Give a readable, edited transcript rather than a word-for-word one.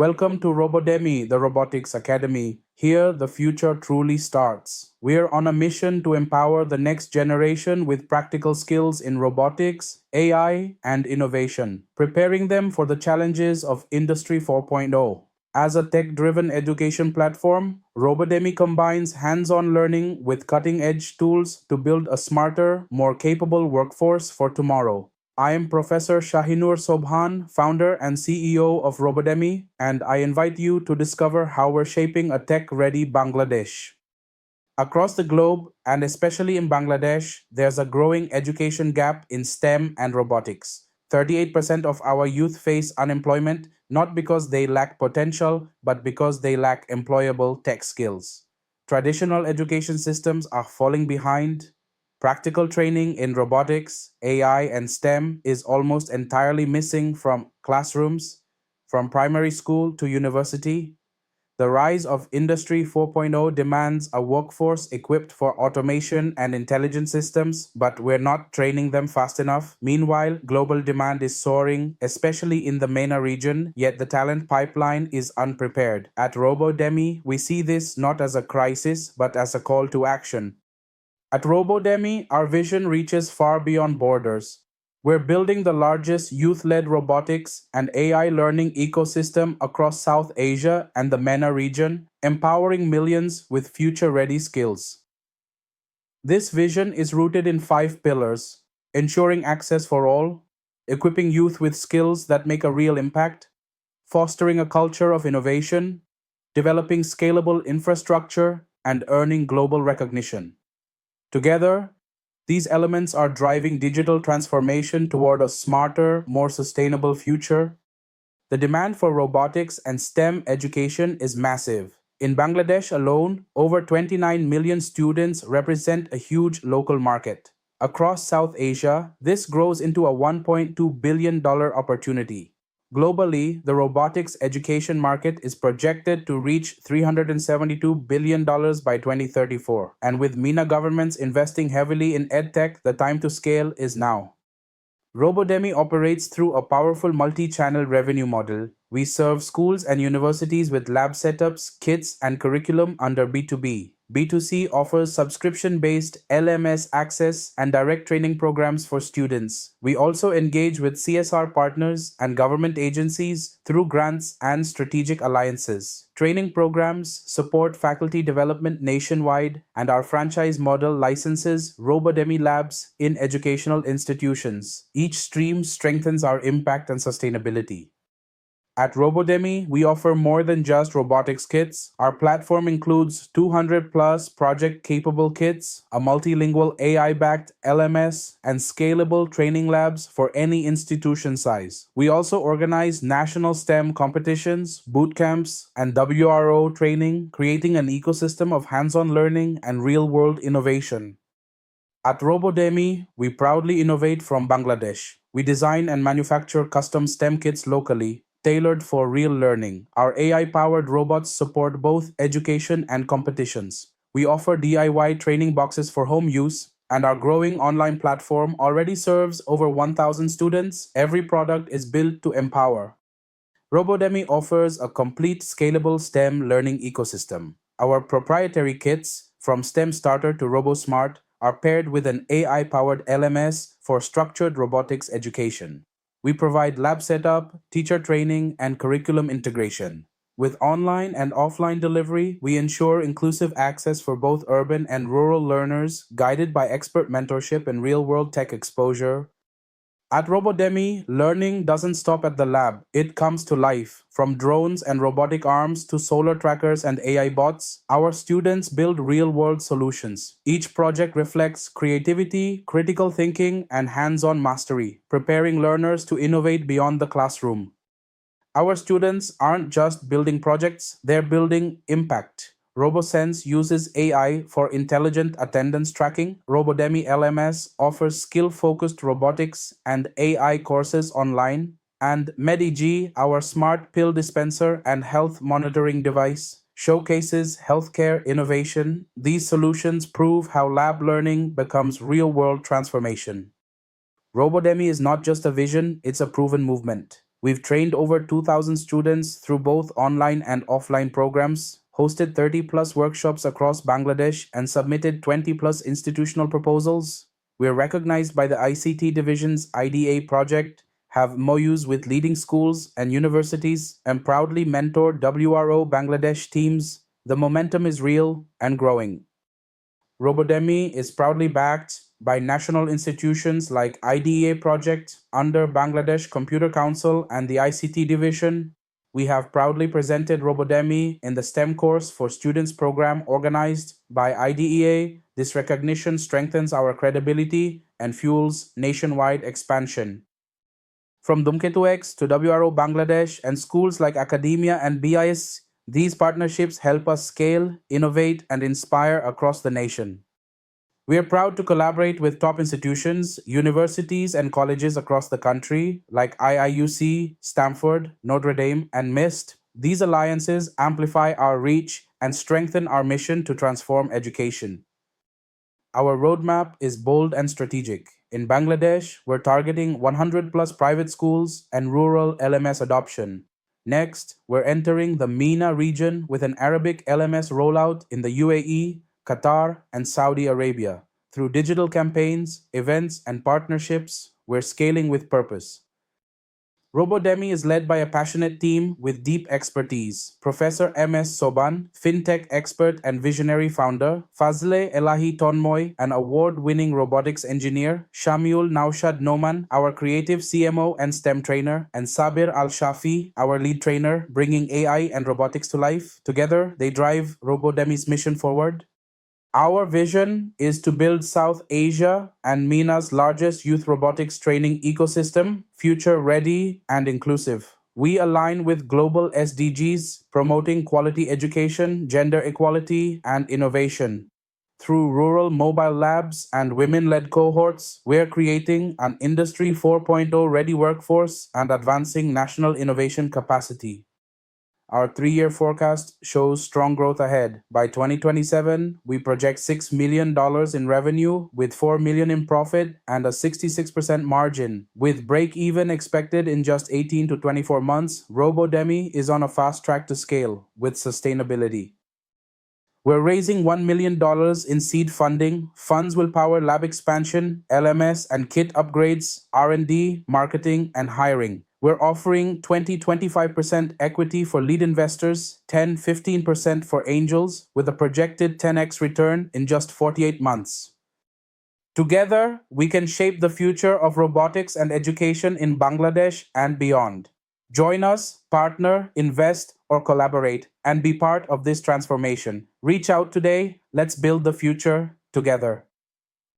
Welcome to Robodemy, the Robotics Academy. Here, the future truly starts. We're on a mission to empower the next generation with practical skills in robotics, AI, and innovation, preparing them for the challenges of Industry 4.0. As a tech driven education platform, Robodemy combines hands on learning with cutting edge tools to build a smarter, more capable workforce for tomorrow. I am Professor Shahinur Sobhan, founder and CEO of Robodemy, and I invite you to discover how we're shaping a tech ready Bangladesh. Across the globe, and especially in Bangladesh, there's a growing education gap in STEM and robotics. 38% of our youth face unemployment not because they lack potential, but because they lack employable tech skills. Traditional education systems are falling behind. Practical training in robotics, AI, and STEM is almost entirely missing from classrooms, from primary school to university. The rise of Industry 4.0 demands a workforce equipped for automation and intelligent systems, but we're not training them fast enough. Meanwhile, global demand is soaring, especially in the MENA region, yet the talent pipeline is unprepared. At Robodemy, we see this not as a crisis, but as a call to action. At Robodemy, our vision reaches far beyond borders. We're building the largest youth led robotics and AI learning ecosystem across South Asia and the MENA region, empowering millions with future ready skills. This vision is rooted in five pillars: ensuring access for all, equipping youth with skills that make a real impact, fostering a culture of innovation, developing scalable infrastructure, and earning global recognition. Together, these elements are driving digital transformation toward a smarter, more sustainable future. The demand for robotics and STEM education is massive. In Bangladesh alone, over 29 million students represent a huge local market. Across South Asia, this grows into a $1.2 billion opportunity. Globally, the robotics education market is projected to reach $372 billion by 2034. And with MENA governments investing heavily in edtech, the time to scale is now. Robodemy operates through a powerful multi-channel revenue model. We serve schools and universities with lab setups, kits, and curriculum under B2B. B2C offers subscription-based LMS access and direct training programs for students. We also engage with CSR partners and government agencies through grants and strategic alliances. Training programs support faculty development nationwide, and our franchise model licenses Robodemy labs in educational institutions. Each stream strengthens our impact and sustainability. At Robodemy, we offer more than just robotics kits. Our platform includes 200 plus project capable kits, a multilingual AI backed LMS, and scalable training labs for any institution size. We also organize national STEM competitions, boot camps, and WRO training, creating an ecosystem of hands on learning and real world innovation. At Robodemy, we proudly innovate from Bangladesh. We design and manufacture custom STEM kits locally, tailored for real learning. Our AI powered robots support both education and competitions. We offer DIY training boxes for home use, and our growing online platform already serves over 1,000 students. Every product is built to empower. Robodemy offers a complete scalable STEM learning ecosystem. Our proprietary kits, from STEM Starter to Robo Smart, are paired with an AI powered LMS for structured robotics education. We provide lab setup, teacher training, and curriculum integration. With online and offline delivery, we ensure inclusive access for both urban and rural learners, guided by expert mentorship and real world tech exposure. At Robodemy, learning doesn't stop at the lab, it comes to life. From drones and robotic arms to solar trackers and AI bots, our students build real world solutions. Each project reflects creativity, critical thinking, and hands on mastery, preparing learners to innovate beyond the classroom. Our students aren't just building projects, they're building impact. RoboSense uses AI for intelligent attendance tracking. Robodemy LMS offers skill-focused robotics and AI courses online. And MediG, our smart pill dispenser and health monitoring device, showcases healthcare innovation. These solutions prove how lab learning becomes real-world transformation. Robodemy is not just a vision, it's a proven movement. We've trained over 2,000 students through both online and offline programs, hosted 30 plus workshops across Bangladesh, and submitted 20 plus institutional proposals. We're recognized by the ICT Division's IDA project, have MOUs with leading schools and universities, and proudly mentor WRO Bangladesh teams. The momentum is real and growing. Robodemy is proudly backed by national institutions like IDEA Project under Bangladesh Computer Council and the ICT Division. We have proudly presented Robodemy in the STEM course for students program organized by IDEA. This recognition strengthens our credibility and fuels nationwide expansion. From Dhumketu X to WRO Bangladesh and schools like academia and BIS, these partnerships help us scale, innovate, and inspire across the nation. We are proud to collaborate with top institutions, universities, and colleges across the country like IIUC, Stanford, Notre Dame, and MIST. These alliances amplify our reach and strengthen our mission to transform education. Our roadmap is bold and strategic. In Bangladesh, we're targeting 100 plus private schools and rural LMS adoption. Next, we're entering the MENA region with an Arabic LMS rollout in the UAE, Qatar, and Saudi Arabia. Through digital campaigns, events, and partnerships, we're scaling with purpose. Robodemy is led by a passionate team with deep expertise. Professor M.S. Soban, fintech expert and visionary founder, Fazle Elahi Tonmoy, an award-winning robotics engineer, Shamiul Naushad Noman, our creative CMO and STEM trainer, and Sabir Al-Shafi, our lead trainer, bringing AI and robotics to life. Together, they drive Robodemy's mission forward. Our vision is to build South Asia and MENA's largest youth robotics training ecosystem, future ready and inclusive. We align with global SDGs, promoting quality education, gender equality, and innovation. Through rural mobile labs and women led cohorts, we're creating an Industry 4.0 ready workforce and advancing national innovation capacity. Our 3-year forecast shows strong growth ahead. By 2027, we project $6 million in revenue with $4 million in profit and a 66% margin. With break-even expected in just 18 to 24 months, Robodemy is on a fast track to scale with sustainability. We're raising $1 million in seed funding. Funds will power lab expansion, LMS and kit upgrades, R&D, marketing, and hiring. We're offering 20-25% equity for lead investors, 10-15% for angels, with a projected 10x return in just 48 months. Together, we can shape the future of robotics and education in Bangladesh and beyond. Join us, partner, invest, or collaborate, and be part of this transformation. Reach out today. Let's build the future together.